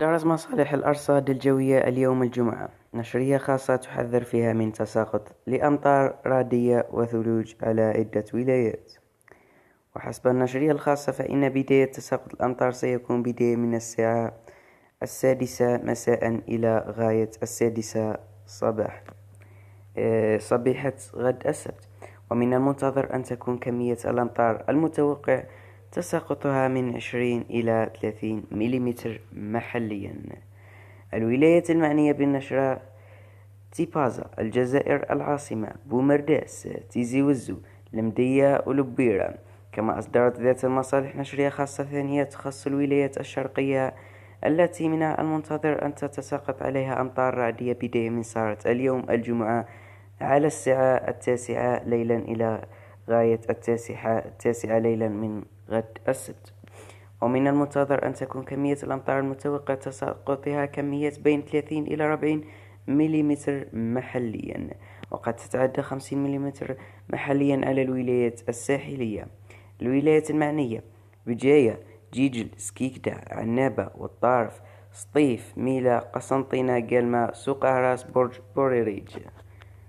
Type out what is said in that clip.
أصدرت مصالح الأرصاد الجوية اليوم الجمعة نشرية خاصة تحذر فيها من تساقط لأمطار رعدية وثلوج على عدة ولايات. وحسب النشرية الخاصة فإن بداية تساقط الأمطار سيكون بداية من الساعة 6 مساء إلى غاية 6 صبيحة غد السبت. ومن المنتظر أن تكون كمية الأمطار المتوقع تساقطها من 20 إلى 30 ملم محليا. الولايات المعنية بالنشرة: تيبازا الجزائر، العاصمة بومرداس، تيزي وزو، لمدية ولبيرة. كما أصدرت ذات المصالح نشرية خاصة ثانية تخص الولايات الشرقية التي من المنتظر أن تتساقط عليها أمطار رعدية بداية من ساعة اليوم الجمعة على الساعة 9 ليلا إلى غاية 9 ليلا من غد السبت. ومن المنتظر أن تكون كمية الأمطار المتوقع تساقطها كمية بين 30 إلى 40 ملم محليا، وقد تتعدى 50 ملم محليا على الولايات الساحلية. الولايات المعنية: بجاية، جيجل، سكيكدا، عنابة، والطارف، سطيف، ميلا، قسنطينة، قلمة، سوق أهراس، برج بوريريج.